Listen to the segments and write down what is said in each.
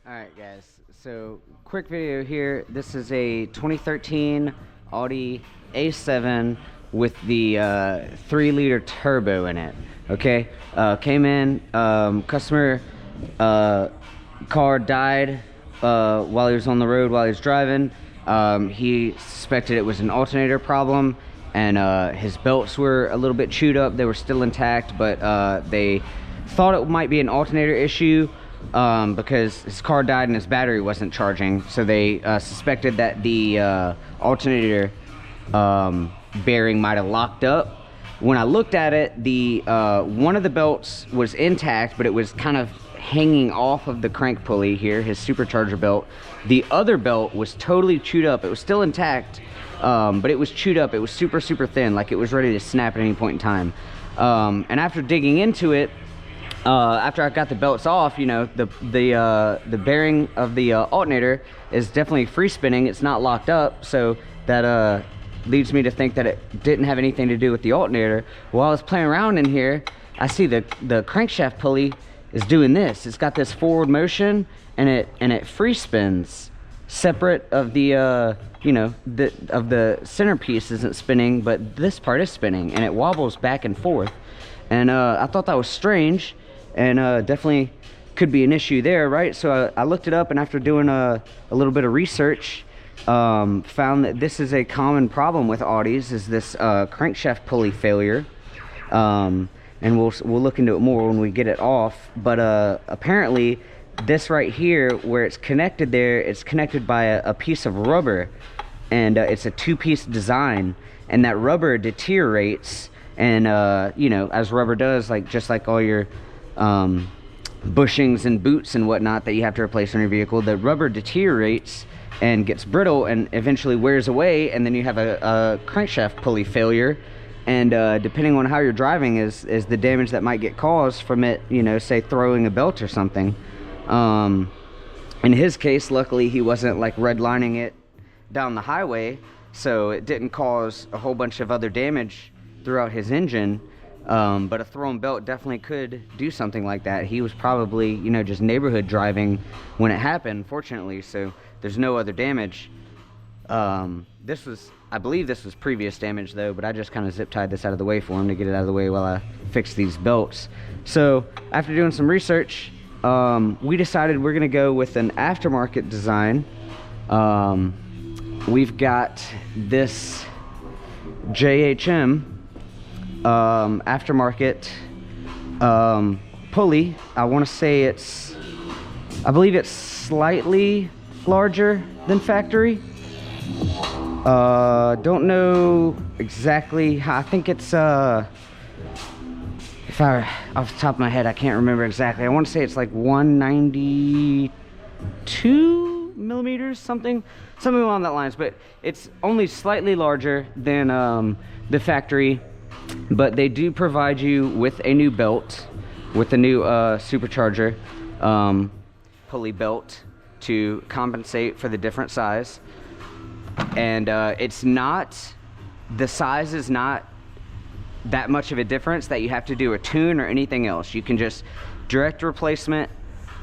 Alright guys, so quick video here. This is a 2013 Audi A7 with the 3-liter turbo in it. Okay, came in, customer car died while he was on the road while he was driving. He suspected it was an alternator problem, and his belts were a little bit chewed up. They were still intact, but they thought it might be an alternator issue because his car died and his battery wasn't charging, so they suspected that the alternator bearing might have locked up. When I looked at it, the one of the belts was intact, but it was kind of hanging off of the crank pulley here, his supercharger belt. The other belt was totally chewed up. It was still intact, but it was chewed up. It was super thin, like it was ready to snap at any point in time. And after digging into it, after I got the belts off, you know, the bearing of the alternator is definitely free spinning. It's not locked up, so that leads me to think that it didn't have anything to do with the alternator. While I was playing around in here, I see the crankshaft pulley is doing this. It's got this forward motion, and it free spins separate of the you know, the centerpiece isn't spinning, but this part is spinning, and it wobbles back and forth. And I thought that was strange, and definitely could be an issue there, right? So I looked it up, and after doing a little bit of research, found that this is a common problem with Audis, is this crankshaft pulley failure. And we'll look into it more when we get it off. But apparently this right here, where it's connected there, it's connected by a piece of rubber, and it's a two-piece design, and that rubber deteriorates, and you know, as rubber does, like just like all your bushings and boots and whatnot that you have to replace on your vehicle, the rubber deteriorates and gets brittle and eventually wears away, and then you have a crankshaft pulley failure. And depending on how you're driving is the damage that might get caused from it, you know, say throwing a belt or something. In his case, luckily he wasn't like redlining it down the highway, so it didn't cause a whole bunch of other damage throughout his engine. But a thrown belt definitely could do something like that. He was probably, you know, just neighborhood driving when it happened, fortunately, so there's no other damage. I believe this was previous damage though, but I just kind of zip tied this out of the way for him to get it out of the way while I fix these belts. So after doing some research, we decided we're gonna go with an aftermarket design. We've got this JHM aftermarket pulley. I believe it's slightly larger than factory. Don't know exactly how. I think it's If off the top of my head, I can't remember exactly. I want to say it's like 192 millimeters, something along that lines, but it's only slightly larger than the factory. But they do provide you with a new belt, with a new supercharger pulley belt to compensate for the different size. And it's not, the size is not that much of a difference that you have to do a tune or anything else. You can just direct replacement,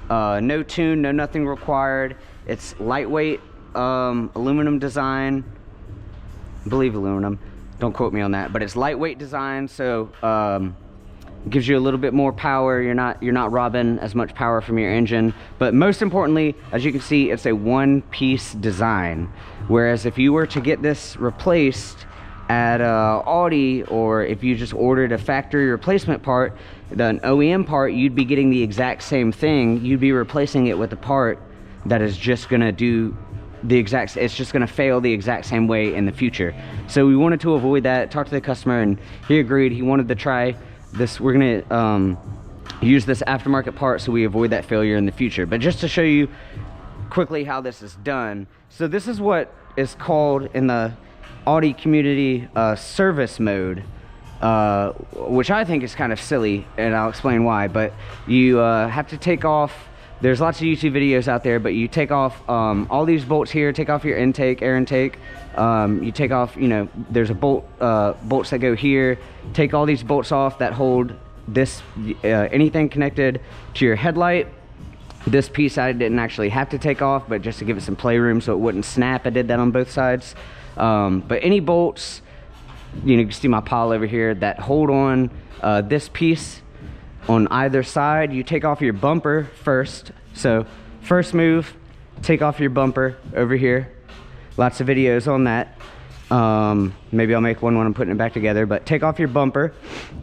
no tune, no nothing required. It's lightweight aluminum design, I believe aluminum, don't quote me on that, but it's lightweight design, so gives you a little bit more power. You're not robbing as much power from your engine. But most importantly, as you can see, it's a one-piece design, whereas if you were to get this replaced at Audi, or if you just ordered a factory replacement part, an OEM part, you'd be getting the exact same thing. You'd be replacing it with a part that is just gonna do the exact, it's just gonna fail the exact same way in the future. So we wanted to avoid that. Talked to the customer and he agreed. He wanted to try this. We're gonna use this aftermarket part so we avoid that failure in the future. But just to show you quickly how this is done, so this is what is called in the Audi community service mode, which I think is kind of silly, and I'll explain why. But you have to take off, there's lots of YouTube videos out there, but you take off all these bolts here, take off your intake, air intake, you take off, you know, there's a bolts that go here, take all these bolts off that hold this anything connected to your headlight, This piece I didn't actually have to take off, but just to give it some playroom so it wouldn't snap, I did that on both sides. But any bolts, you can see my pile over here, that hold on this piece on either side, you take off your bumper first. So first move, take off your bumper over here. Lots of videos on that. Maybe I'll make one when I'm putting it back together, but take off your bumper,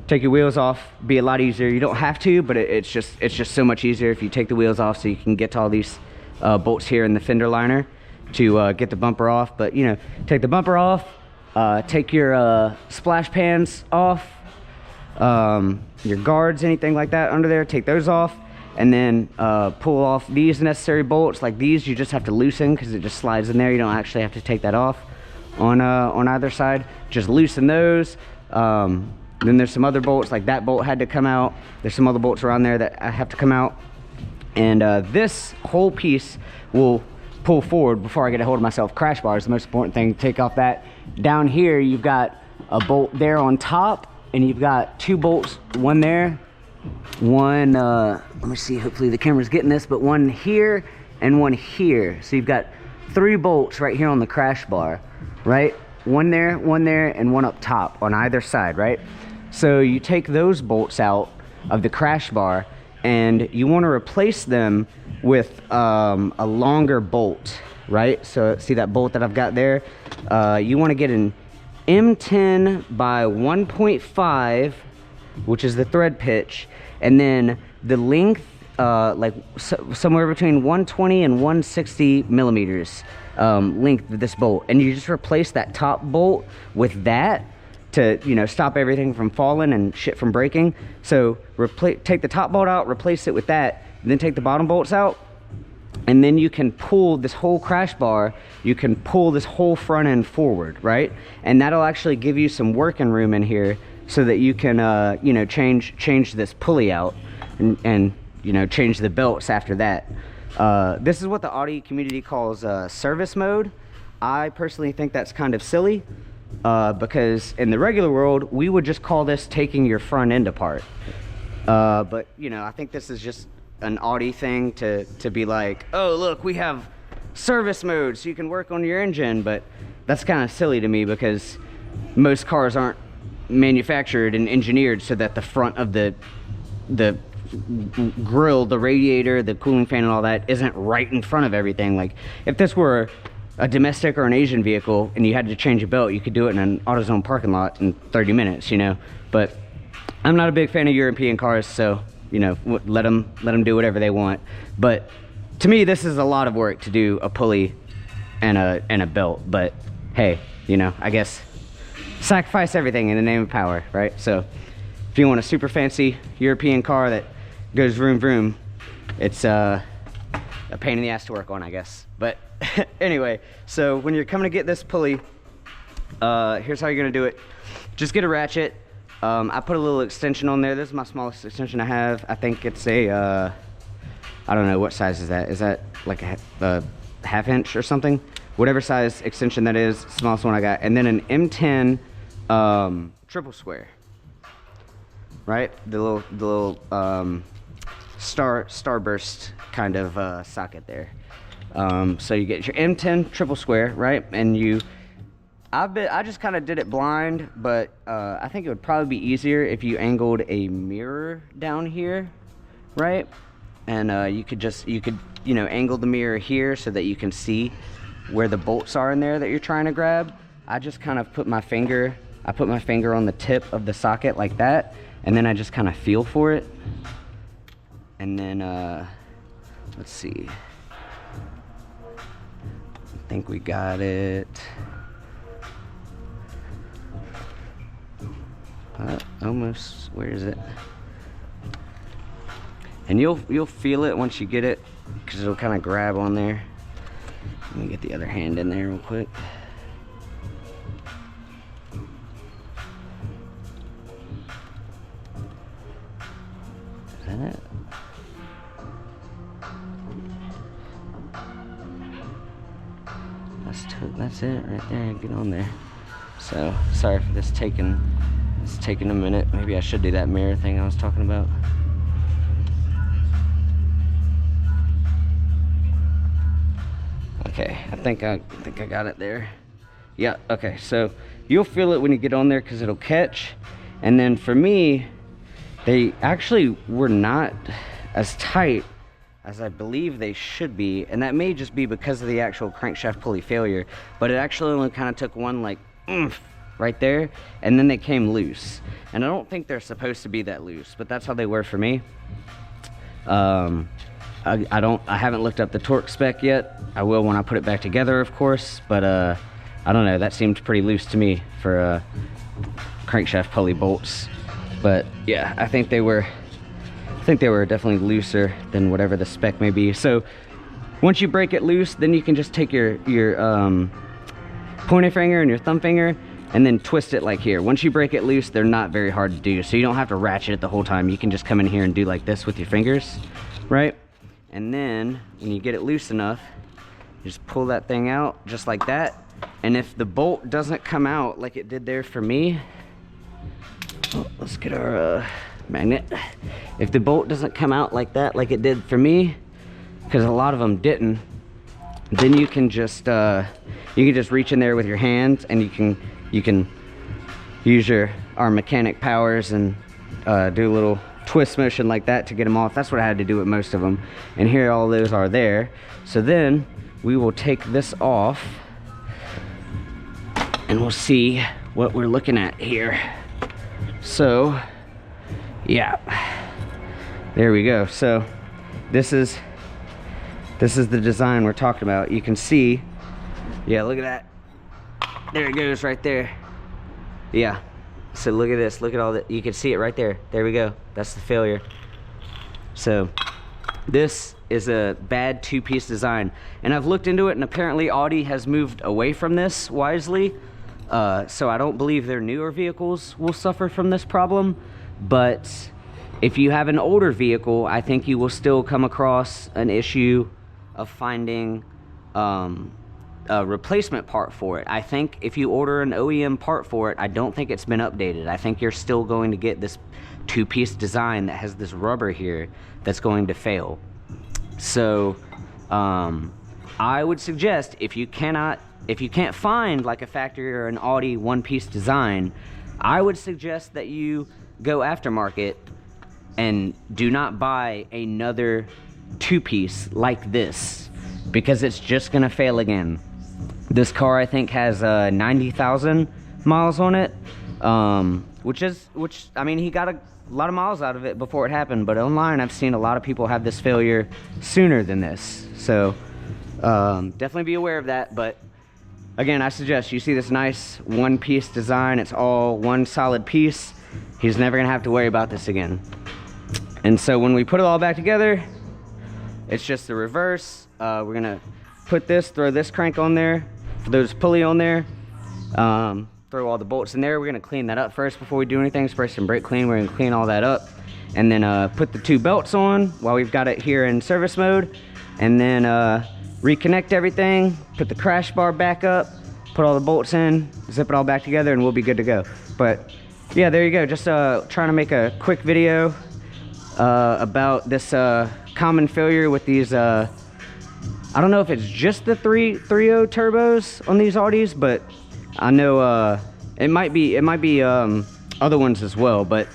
take your wheels off, be a lot easier. You don't have to, but it's just so much easier if you take the wheels off, so you can get to all these bolts here in the fender liner to get the bumper off. But take the bumper off, take your splash pans off, your guards, anything like that under there, take those off, and then pull off these necessary bolts. Like these, you just have to loosen because it just slides in there. You don't actually have to take that off on either side. Just loosen those. Then there's some other bolts, like that bolt had to come out. There's some other bolts around there that I have to come out. And this whole piece will pull forward before I get a hold of myself. Crash bar is the most important thing. Take off that. Down here, you've got a bolt there on top, and you've got two bolts, one there, one, let me see, hopefully the camera's getting this, but one here and one here. So you've got 3 bolts right here on the crash bar, right? One there, and one up top on either side, right? So you take those bolts out of the crash bar, and you want to replace them with a longer bolt, right? So see that bolt that I've got there? You want to get an M10 by 1.5, which is the thread pitch, and then the length somewhere between 120 and 160 millimeters length of this bolt. And you just replace that top bolt with that to stop everything from falling and shit from breaking. So take the top bolt out, replace it with that, and then take the bottom bolts out, and then you can pull this whole crash bar, you can pull this whole front end forward, right? And that'll actually give you some working room in here so that you can change this pulley out and change the belts after that. This is what the Audi community calls service mode. I personally think that's kind of silly, because in the regular world we would just call this taking your front end apart. But I think this is just an Audi thing to be like, oh look, we have service mode so you can work on your engine. But that's kind of silly to me, because most cars aren't manufactured and engineered so that the front of the grill, the radiator, the cooling fan and all that isn't right in front of everything. Like if this were a domestic or an Asian vehicle and you had to change a belt, you could do it in an AutoZone parking lot in 30 minutes, but I'm not a big fan of European cars, so let them do whatever they want. But to me, this is a lot of work to do a pulley and a belt. But hey, I guess sacrifice everything in the name of power, right? So if you want a super fancy European car that goes vroom vroom, it's a pain in the ass to work on, I guess. But anyway, so when you're coming to get this pulley, here's how you're gonna do it. Just get a ratchet. I put a little extension on there. This is my smallest extension I have. I think it's a, I don't know, what size is that? Is that like a half inch or something? Whatever size extension that is, smallest one I got. And then an M10 triple square, right? The little starburst kind of socket there. So you get your M10 triple square, right? And I just kind of did it blind, but I think it would probably be easier if you angled a mirror down here, right? And you could angle the mirror here so that you can see where the bolts are in there that you're trying to grab. I just kind of put my finger on the tip of the socket like that, and then I just kind of feel for it. And then let's see, I think we got it. Almost. Where is it? And you'll feel it once you get it, because it'll kind of grab on there. Let me get the other hand in there real quick. Is that it? That's it right there. Get on there. So sorry for this taking a minute. Maybe I should do that mirror thing I was talking about. Okay, I think I got it there. Yeah, okay, so you'll feel it when you get on there because it'll catch. And then for me, they actually were not as tight as I believe they should be, and that may just be because of the actual crankshaft pulley failure, but it actually only kind of took one like oomph right there, and then they came loose. And I don't think they're supposed to be that loose, but that's how they were for me. I haven't looked up the torque spec yet. I will when I put it back together, of course, but I don't know, that seemed pretty loose to me for crankshaft pulley bolts. But yeah, I think they were definitely looser than whatever the spec may be. So once you break it loose, then you can just take your pointer finger and your thumb finger and then twist it like here. Once you break it loose, they're not very hard to do, so you don't have to ratchet it the whole time. You can just come in here and do like this with your fingers, right? And then when you get it loose enough, you just pull that thing out just like that. And if the bolt doesn't come out like it did there for me, oh, let's get our magnet. If the bolt doesn't come out like that, like it did for me, because a lot of them didn't, then you can just reach in there with your hands, and you can use our mechanic powers and do a little twist motion like that to get them off. That's what I had to do with most of them. And here all those are there. So then we will take this off and we'll see what we're looking at here. So yeah, there we go. So this is the design we're talking about. You can see, yeah, look at that. There it goes right there. Yeah, so look at this, look at all that. You can see it right there. There we go. That's the failure. So this is a bad two-piece design, and I've looked into it, and apparently Audi has moved away from this wisely. So I don't believe their newer vehicles will suffer from this problem. But if you have an older vehicle, I think you will still come across an issue of finding a replacement part for it. I think if you order an OEM part for it, I don't think it's been updated. I think you're still going to get this two-piece design that has this rubber here that's going to fail. So I would suggest, if you can't find like a factory or an Audi one-piece design, I would suggest that you go aftermarket and do not buy another two-piece like this, because it's just gonna fail again. This car, I think, has 90,000 miles on it, which I mean, he got a lot of miles out of it before it happened, but online I've seen a lot of people have this failure sooner than this. So definitely be aware of that. But again, I suggest you see this nice one-piece design. It's all one solid piece. He's never gonna have to worry about this again. And so when we put it all back together, it's just the reverse. We're gonna put this, throw this crank on there, throw this pulley on there, throw all the bolts in there. We're gonna clean that up first before we do anything. Spray some brake clean. We're gonna clean all that up, and then put the two belts on while we've got it here in service mode, and then reconnect everything, put the crash bar back up, put all the bolts in, zip it all back together, and we'll be good to go. But yeah, there you go. Just trying to make a quick video about this common failure with these I don't know if it's just the 3.0 turbos on these Audis, but I know it might be other ones as well. But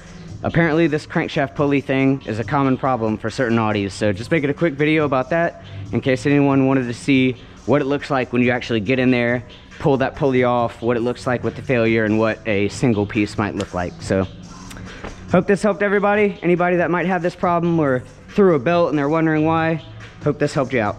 apparently this crankshaft pulley thing is a common problem for certain Audis. So just making a quick video about that in case anyone wanted to see what it looks like when you actually get in there, pull that pulley off, what it looks like with the failure, and what a single piece might look like. So hope this helped everybody. Anybody that might have this problem or threw a belt and they're wondering why, hope this helped you out.